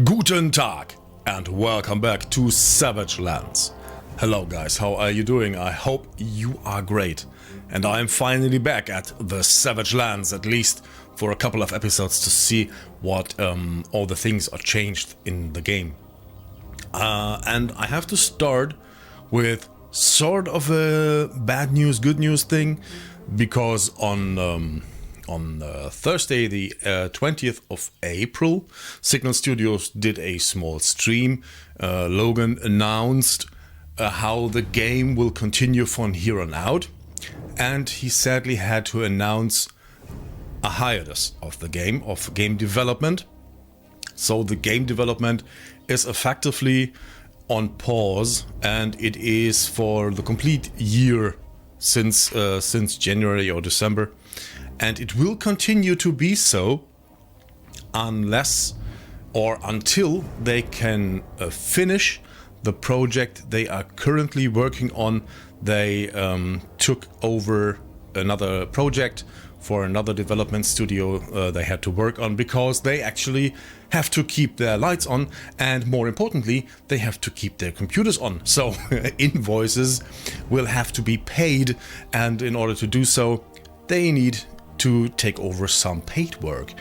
Guten Tag and welcome back to Savage Lands. Hello guys, how are you doing? I hope you are great. And I am finally back at the Savage Lands, at least for a couple of episodes, to see what all the things are changed in the game. And I have to start with sort of a bad news, good news thing, because on Thursday, the 20th of April, Signal Studios did a small stream. Logan announced how the game will continue from here on out, and he sadly had to announce a hiatus of the game, of game development. So the game development is effectively on pause, and it is for the complete year since January or December. And it will continue to be so unless or until they can finish the project they are currently working on. They took over another project for another development studio they had to work on, because they actually have to keep their lights on, and more importantly, they have to keep their computers on. So invoices will have to be paid, and in order to do so, they need to take over some paid work.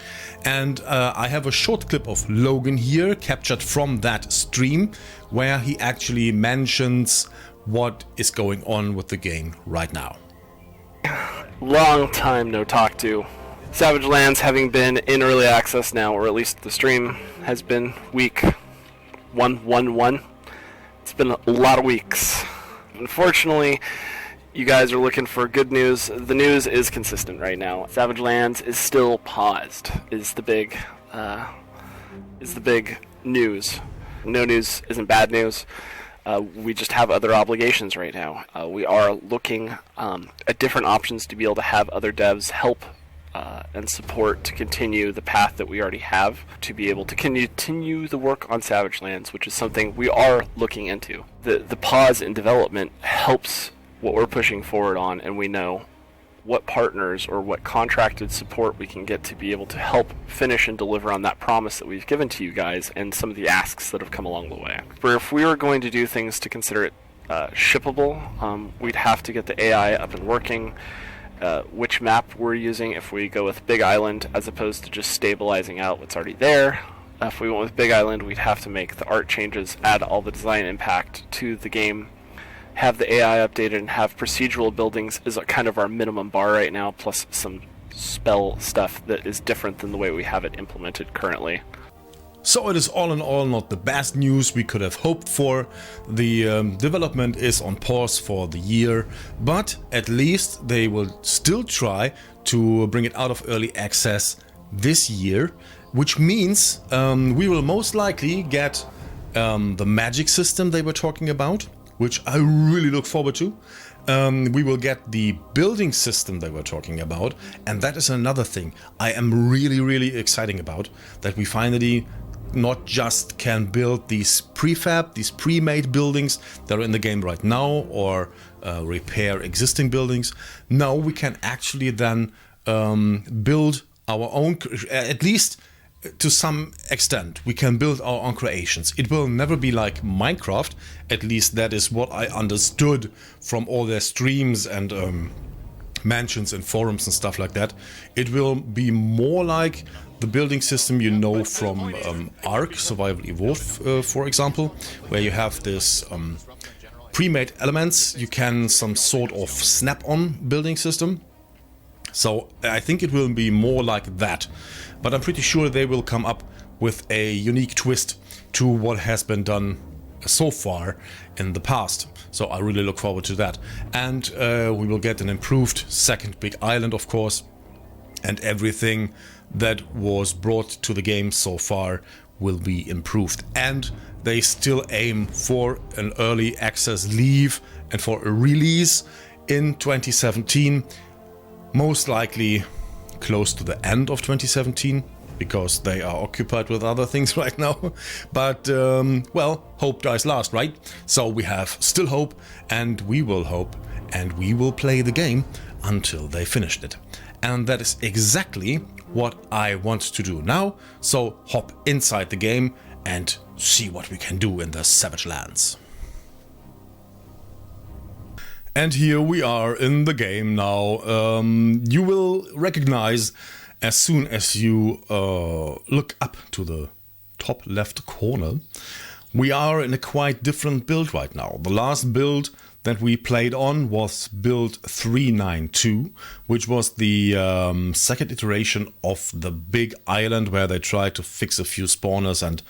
And I have a short clip of Logan here, captured from that stream, where he actually mentions what is going on with the game right now. Long time no talk to. Savage Lands having been in early access now, or at least the stream has been week 111. It's been a lot of weeks. Unfortunately, you guys are looking for good news. The news is consistent right now. Savage Lands is still paused. Is the big news. No news isn't bad news. We just have other obligations right now. We are looking at different options to be able to have other devs help and support to continue the path that we already have, to be able to continue the work on Savage Lands, which is something we are looking into. The pause in development helps what we're pushing forward on, and we know what partners or what contracted support we can get to be able to help finish and deliver on that promise that we've given to you guys, and some of the asks that have come along the way. Where if we were going to do things to consider it shippable, we'd have to get the AI up and working. Which map we're using, if we go with Big Island as opposed to just stabilizing out what's already there. If we went with Big Island, we'd have to make the art changes, add all the design impact to the game, have the AI updated, and have procedural buildings is kind of our minimum bar right now, plus some spell stuff that is different than the way we have it implemented currently. So it is all in all not the best news we could have hoped for. The development is on pause for the year, but at least they will still try to bring it out of early access this year, which means we will most likely get the magic system they were talking about, which I really look forward to. We will get the building system they were talking about, and that is another thing I am really exciting about, that we finally not just can build these prefab, these pre-made buildings that are in the game right now, or repair existing buildings. No, we can actually then build our own, at least to some extent, we can build our own creations. It will never be like Minecraft, at least that is what I understood from all their streams and mentions and forums and stuff like that. It will be more like the building system you know from Ark, Survival Evolved, for example, where you have this pre-made elements, you can some sort of snap-on building system. So I think it will be more like that, but I'm pretty sure they will come up with a unique twist to what has been done so far in the past. So I really look forward to that. And we will get an improved second Big Island, of course, and everything that was brought to the game so far will be improved. And they still aim for an early access leave and for a release in 2017, most likely close to the end of 2017, because they are occupied with other things right now. But, well, hope dies last, right? So we have still hope, and we will hope, and we will play the game until they finished it. And that is exactly what I want to do now. So hop inside the game and see what we can do in the Savage Lands. And here we are in the game now. You will recognize as soon as you look up to the top left corner, we are in a quite different build right now. The last build that we played on was build 392, which was the second iteration of the big island where they tried to fix a few spawners and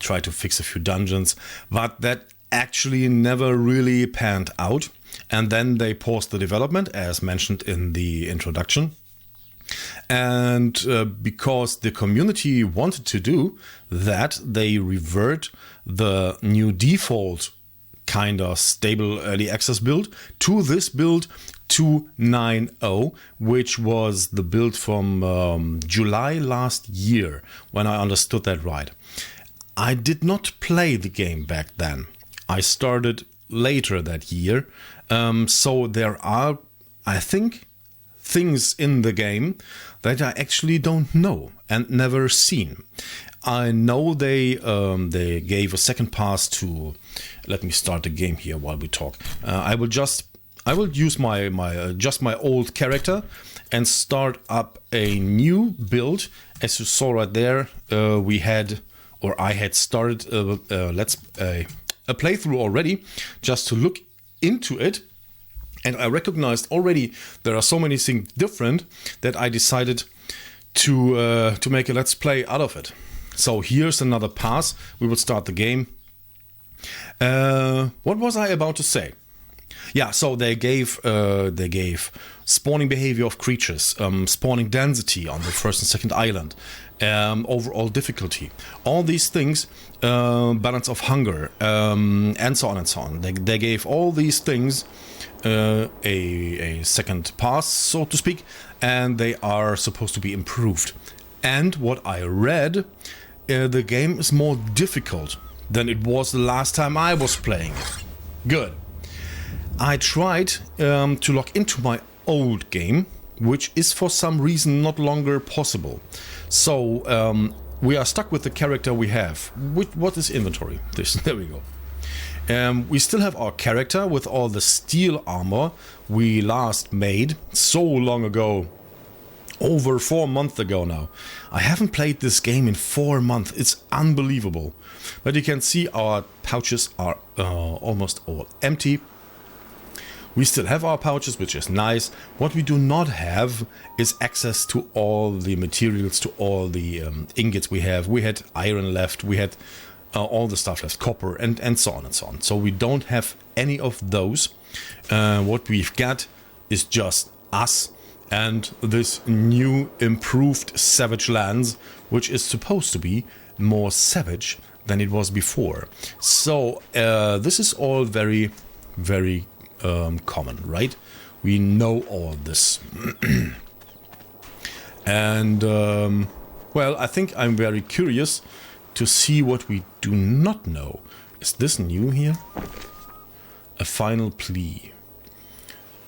try to fix a few dungeons, but that actually never really panned out. And then they paused the development, as mentioned in the introduction. And because the community wanted to do that, they revert the new default kind of stable early access build to this build 290, which was the build from July last year, when I understood that right. I did not play the game back then. I started later that year, so there are, I think, things in the game that I actually don't know and never seen. I know they gave a second pass to. Let me start the game here while we talk. I will use my old character and start up a new build. As you saw right there, I had started a playthrough already just to look into it. And I recognized already there are so many things different that I decided to make a let's play out of it. So here's another pass. We will start the game. What was I about to say? Yeah, so they gave spawning behavior of creatures, spawning density on the first and second island, overall difficulty, all these things, balance of hunger, and so on and so on. They gave all these things a second pass, so to speak, and they are supposed to be improved. And what I read, the game is more difficult than it was the last time I was playing it. Good. I tried to log into my old game, which is for some reason not longer possible. So we are stuck with the character we have. What is inventory? There we go. We still have our character with all the steel armor we last made so long ago. Over 4 months ago now. I haven't played this game in 4 months. It's unbelievable. But you can see our pouches are almost all empty. We still have our pouches, which is nice. What we do not have is access to all the materials, to all the ingots we have. We had iron left, we had all the stuff left, copper, and so on and so on. So we don't have any of those. What we've got is just us and this new improved Savage Lands, which is supposed to be more savage than it was before. So this is all very, very common, right? We know all this. And well, I think I'm very curious to see what we do not know. Is this new here? A final plea.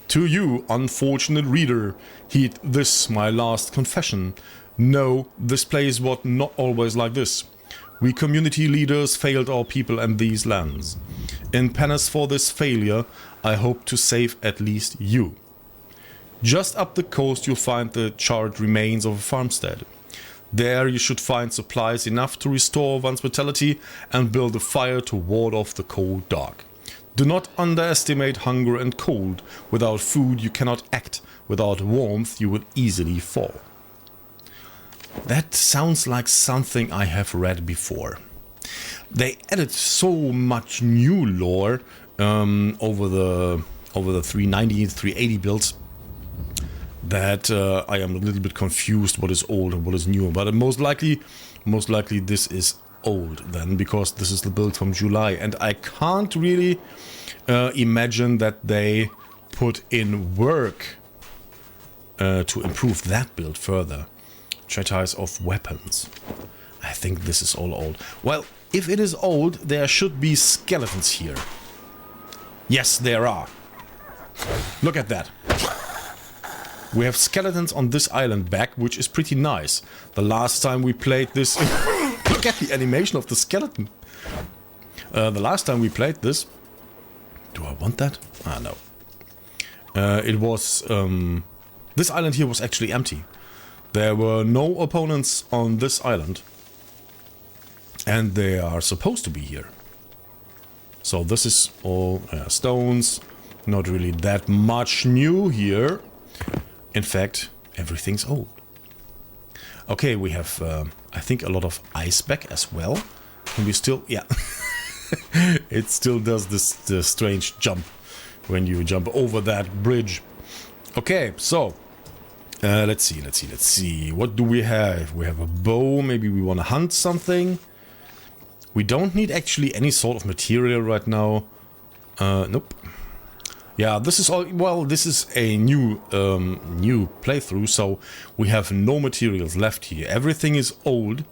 To you, unfortunate reader, heed this my last confession. No, this place was not always like this. We community leaders failed our people and these lands. In penance for this failure, I hope to save at least you. Just up the coast you'll find the charred remains of a farmstead. There you should find supplies enough to restore one's vitality and build a fire to ward off the cold dark. Do not underestimate hunger and cold. Without food you cannot act. Without warmth you will easily fall. That sounds like something I have read before. They added so much new lore over the 390 and 380 builds that I am a little bit confused what is old and what is new. But most likely this is old then, because this is the build from July, and I can't really imagine that they put in work to improve that build further. Treatise of weapons. I think this is all old. Well, if it is old, there should be skeletons here. Yes, there are. Look at that. We have skeletons on this island back, which is pretty nice. The last time we played this... Look Look at the animation of the skeleton. The last time we played this... Do I want that? Ah, no. It was... this island here was actually empty. There were no opponents on this island. And they are supposed to be here. So this is all stones. Not really that much new here. In fact, everything's old. Okay, we have, I think, a lot of ice back as well. Can we still... Yeah. It still does this strange jump when you jump over that bridge. Okay, so... let's see. What do we have? We have a bow. Maybe we want to hunt something. We don't need actually any sort of material right now. Nope. Yeah, this is all... Well, this is a new playthrough, so we have no materials left here. Everything is old,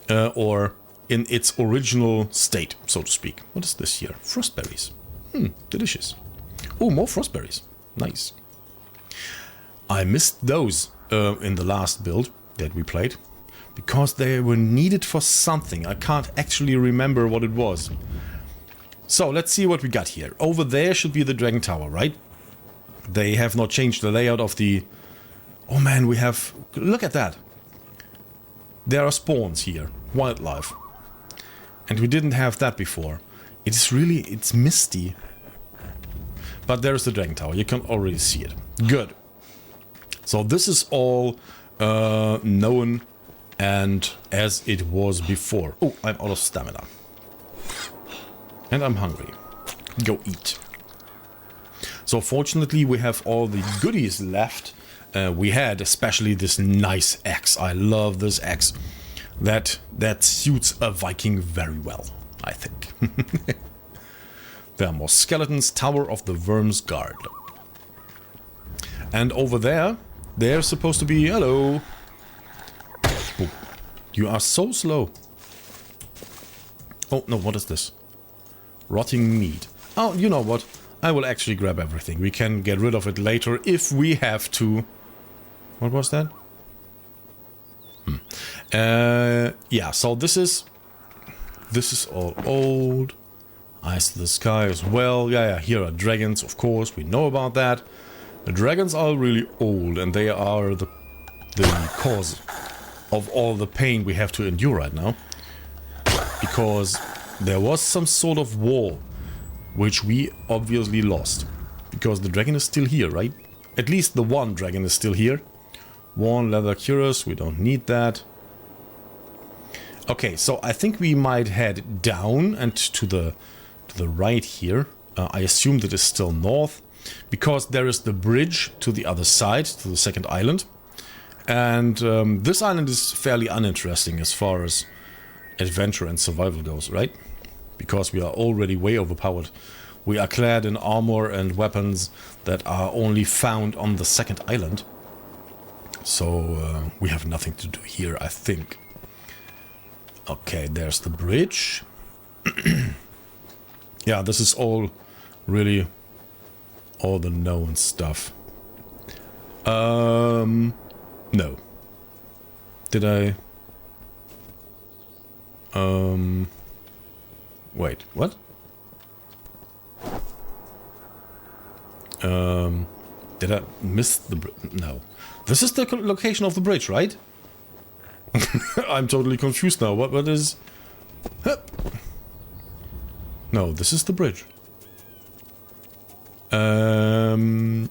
or in its original state, so to speak. What is this here? Frostberries. Delicious. Oh, more frostberries. Nice. I missed those in the last build that we played, because they were needed for something. I can't actually remember what it was. So, let's see what we got here. Over there should be the Dragon Tower, right? They have not changed the layout of the... Oh man, we have... Look at that. There are spawns here. Wildlife. And we didn't have that before. It is really... It's misty. But there's the Dragon Tower. You can already see it. Good. So this is all known and as it was before. Oh, I'm out of stamina. And I'm hungry. Go eat. So fortunately we have all the goodies left. We had especially this nice axe. I love this axe. That suits a Viking very well, I think. There are more skeletons. Tower of the Worm's Guard. And over there, they're supposed to be... Hello. Oh, you are so slow. Oh, no, what is this? Rotting meat. Oh, you know what? I will actually grab everything. We can get rid of it later if we have to. What was that? Yeah, so this is all old. Eyes to the sky as well. Yeah, here are dragons, of course. We know about that. The dragons are really old, and they are the cause of all the pain we have to endure right now. Because there was some sort of war, which we obviously lost. Because the dragon is still here, right? At least the one dragon is still here. One leather cuirass, we don't need that. Okay, so I think we might head down and to the right here. I assume that is still north. Because there is the bridge to the other side, to the second island. And this island is fairly uninteresting as far as adventure and survival goes, right? Because we are already way overpowered. We are clad in armor and weapons that are only found on the second island. So we have nothing to do here, I think. Okay, there's the bridge. Yeah, this is all really all the known stuff. No. Did I... Wait, what? Did I miss the bridge? No. This is the location of the bridge, right? I'm totally confused now. What is... Hup. No, this is the bridge.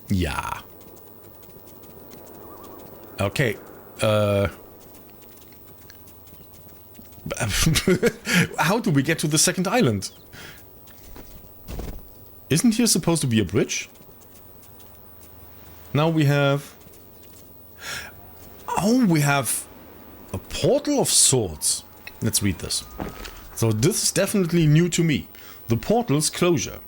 Yeah. Okay. How do we get to the second island? Isn't here supposed to be a bridge? Now we have... Oh, we have a portal of sorts. Let's read this. So this is definitely new to me. The portal's closure.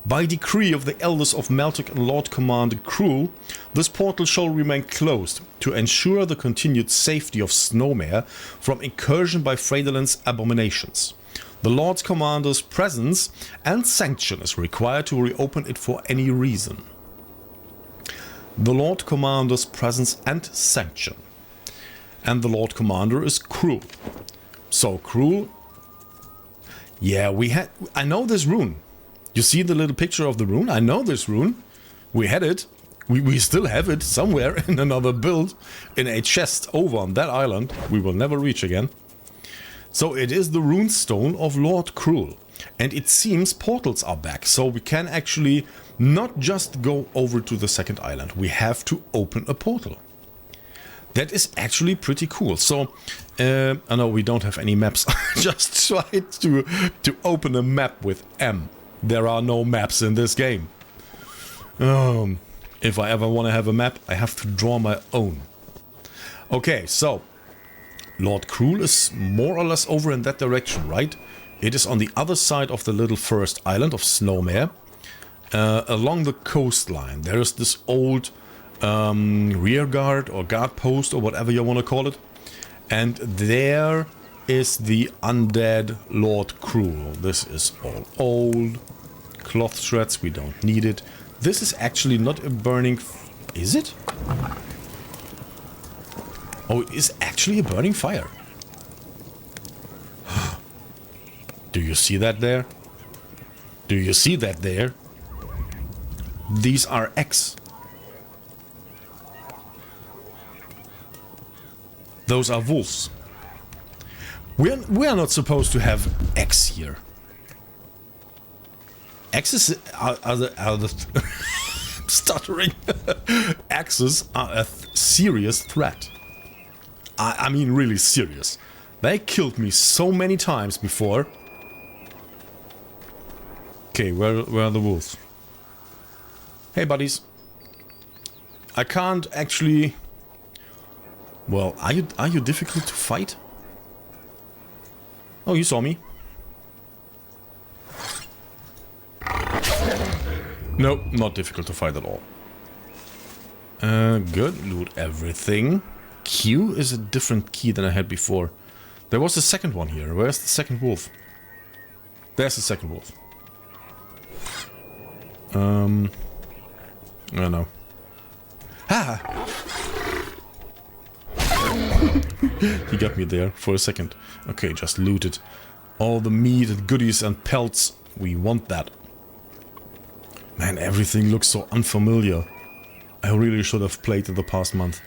By decree of the elders of Meltic and Lord Commander Cruel, this portal shall remain closed to ensure the continued safety of Snowmare from incursion by Freydalin's abominations. The Lord Commander's presence and sanction is required to reopen it for any reason. The Lord Commander's presence and sanction. And the Lord Commander is Cruel. So, Cruel. Yeah, I know this rune. You see the little picture of the rune? I know this rune. We had it. We still have it somewhere in another build. In a chest over on that island. We will never reach again. So it is the rune stone of Lord Cruel. And it seems portals are back. So we can actually not just go over to the second island. We have to open a portal. That is actually pretty cool. So, I know we don't have any maps. I just tried to open a map with M. There are no maps in this game. If I ever want to have a map, I have to draw my own. Okay, so Lord Cruel is more or less over in that direction, right? It is on the other side of the little first island of Snowmare. Along the coastline, there is this old rear guard or guard post or whatever you want to call it. And there is the undead Lord Cruel. This is all old. Cloth shreds, we don't need it. This is actually not a burning... Is it? Oh, it is actually a burning fire. Do you see that there? Do you see that there? These are eggs. Those are wolves. We are not supposed to have eggs here. Axes are the stuttering. Axes are a serious threat. I mean really serious. They killed me so many times before. Okay, where are the wolves? Hey buddies. I can't actually... Well, are you difficult to fight? Oh, you saw me. No, not difficult to fight at all. Good. Loot everything. Q is a different key than I had before. There was a second one here. Where's the second wolf? There's the second wolf. I don't know. Ha! He got me there for a second. Okay, just looted all the meat and goodies and pelts. We want that. Man, everything looks so unfamiliar. I really should have played in the past month.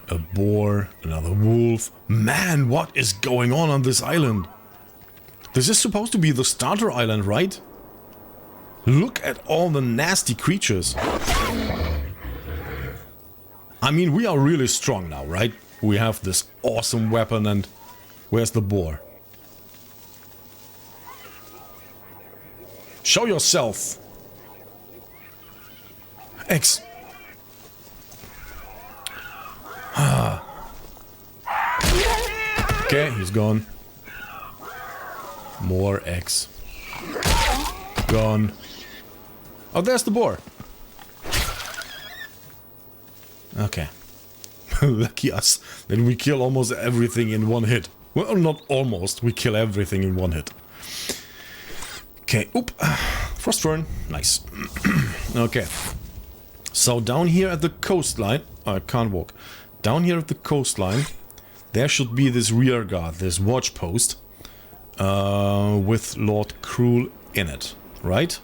A boar, another wolf. Man, what is going on this island? This is supposed to be the starter island, right? Look at all the nasty creatures. I mean, we are really strong now, right? We have this awesome weapon and... Where's the boar? Show yourself! X. Okay, he's gone. More X. Gone. Oh, there's the boar. Okay. Lucky us. Then we kill almost everything in one hit. Well, not almost. We kill everything in one hit. Okay. Oop. Frost fern. Nice. Okay. So down here at the coastline... Oh, I can't walk. Down here at the coastline, there should be this rear guard, this watch post, with Lord Cruel in it, right?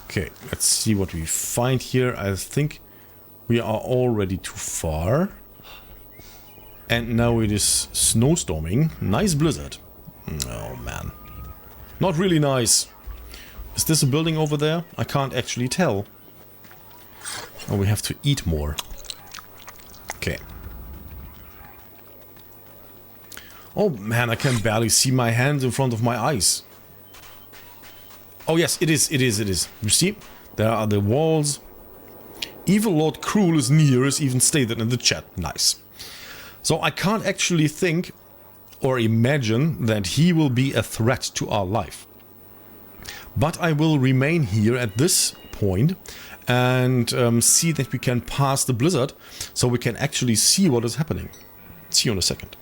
Okay, let's see what we find here. I think we are already too far. And now it is snowstorming. Nice blizzard. Oh man. Not really nice. Is this a building over there? I can't actually tell. Oh, we have to eat more. Okay. Oh man, I can barely see my hands in front of my eyes. Oh yes, it is. You see? There are the walls. Evil Lord Cruel is near, is even stated in the chat. Nice. So I can't actually think or imagine that he will be a threat to our life. But I will remain here at this point and see that we can pass the blizzard so we can actually see what is happening. See you in a second.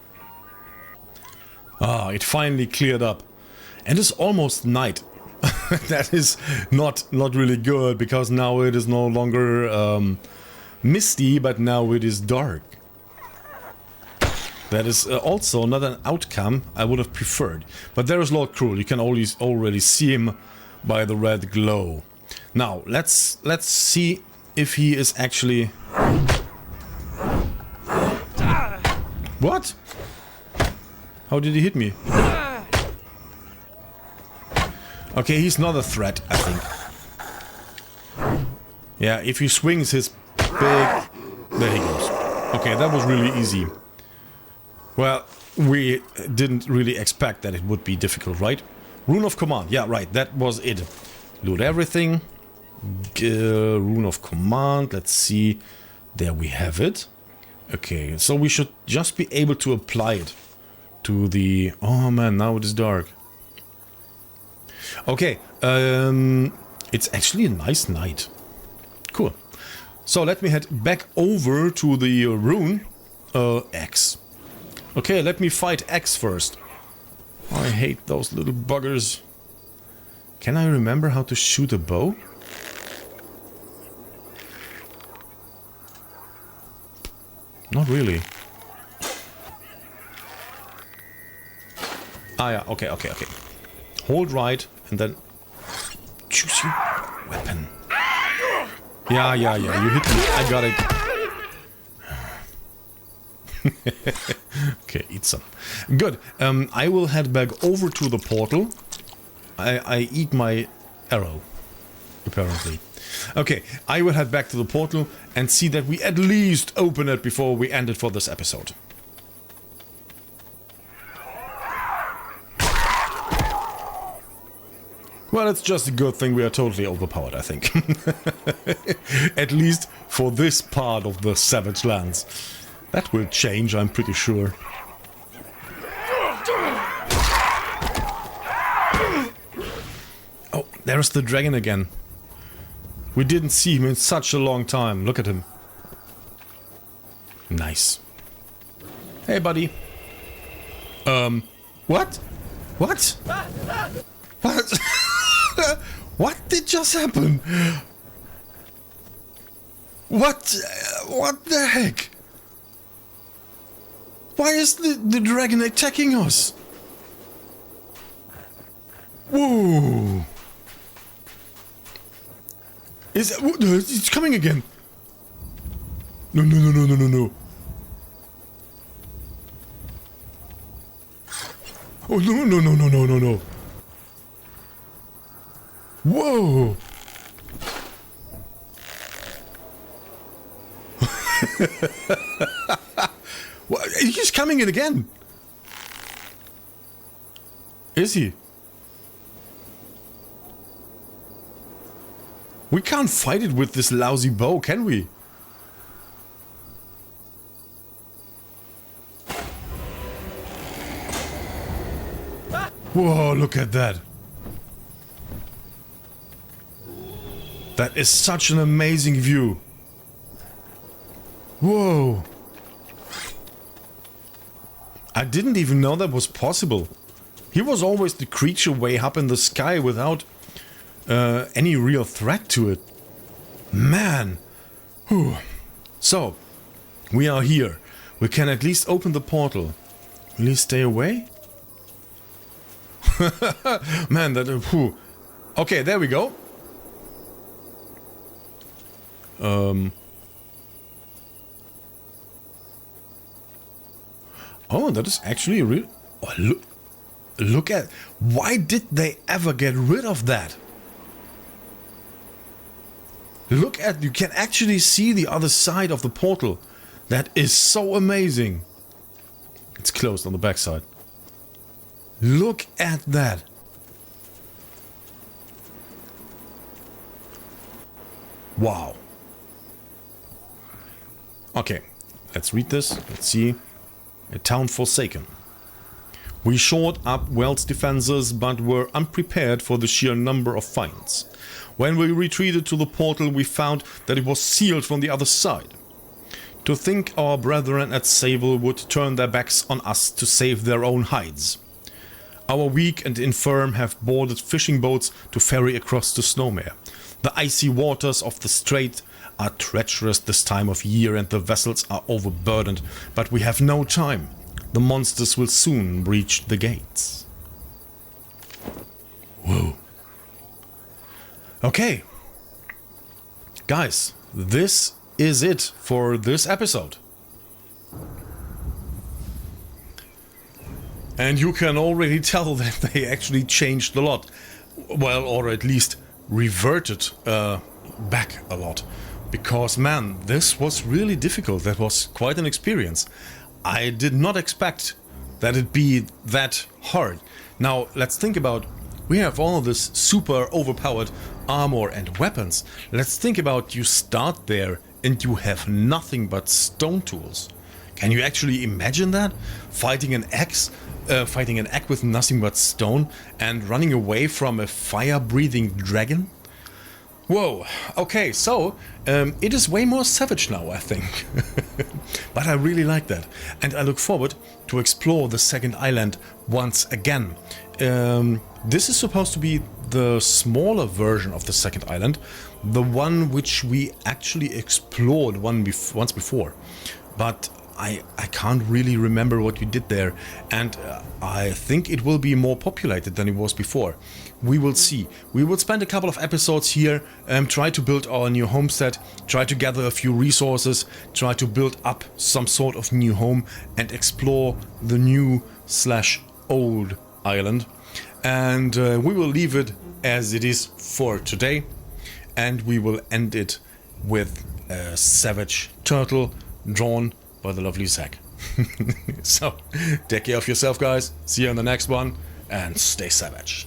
Ah, it finally cleared up. And it's almost night. That is not really good, because now it is no longer misty, but now it is dark. That is also not an outcome I would have preferred. But there is Lord Cruel. You can already see him by the red glow. Now, let's see if he is actually... What? How did he hit me? Okay, he's not a threat, I think. Yeah, if he swings his big... There he goes. Okay, that was really easy. Well, we didn't really expect that it would be difficult, right? Rune of Command. Yeah, right, that was it. Loot everything. Rune of Command. Let's see. There we have it. Okay, so we should just be able to apply it to the... Oh man, now it is dark. Okay, it's actually a nice night. Cool. So let me head back over to the rune X. Okay, let me fight X first. I hate those little buggers. Can I remember how to shoot a bow? Not really. Ah yeah, okay. Hold right and then choose your weapon. Yeah, you hit me. I got it. Okay, eat some. Good. I will head back over to the portal. I eat my arrow, apparently. Okay, I will head back to the portal and see that we at least open it before we end it for this episode. Well, it's just a good thing we are totally overpowered, I think. At least for this part of the Savage Lands. That will change, I'm pretty sure. Oh, there's the dragon again. We didn't see him in such a long time. Look at him. Nice. Hey, buddy. What? What? What? What did just happen? What the heck? Why is the dragon attacking us? Whoa! It's coming again. No. Oh, no. Whoa! Well, he's coming in again. Is he? We can't fight it with this lousy bow, can we? Whoa, look at that. That is such an amazing view. Whoa. I didn't even know that was possible. He was always the creature way up in the sky without any real threat to it. Man. Whew. So, we are here. We can at least open the portal. Will he stay away? Man, that... Whew. Okay, there we go. Oh, that is actually a real... Oh, look at... Why did they ever get rid of that? Look at... You can actually see the other side of the portal. That is so amazing. It's closed on the backside. Look at that. Wow. Okay, let's read this. Let's see. A town forsaken. We shored up Wells' defenses, but were unprepared for the sheer number of finds. When we retreated to the portal, we found that it was sealed from the other side. To think our brethren at Sable would turn their backs on us to save their own hides. Our weak and infirm have boarded fishing boats to ferry across to Snowmare. The icy waters of the strait are treacherous this time of year and the vessels are overburdened, but we have no time. The monsters will soon breach the gates. Whoa. Okay. Guys, this is it for this episode. And you can already tell that they actually changed a lot. Well, or at least reverted back a lot. Because, man, this was really difficult. That was quite an experience. I did not expect that it'd be that hard. Now, let's think about... We have all this super overpowered armor and weapons. Let's think about you start there and you have nothing but stone tools. Can you actually imagine that? Fighting an axe with nothing but stone and running away from a fire-breathing dragon? Whoa, okay, so it is way more savage now, I think. But I really like that. And I look forward to explore the second island once again. This is supposed to be the smaller version of the second island, the one which we actually explored once before. But I can't really remember what we did there, and I think it will be more populated than it was before. We will see. We will spend a couple of episodes here, try to build our new homestead, try to gather a few resources, try to build up some sort of new home and explore the new/old island. And we will leave it as it is for today, and we will end it with a savage turtle drawn by the lovely Zach. So, take care of yourself, guys. See you in the next one, and stay savage.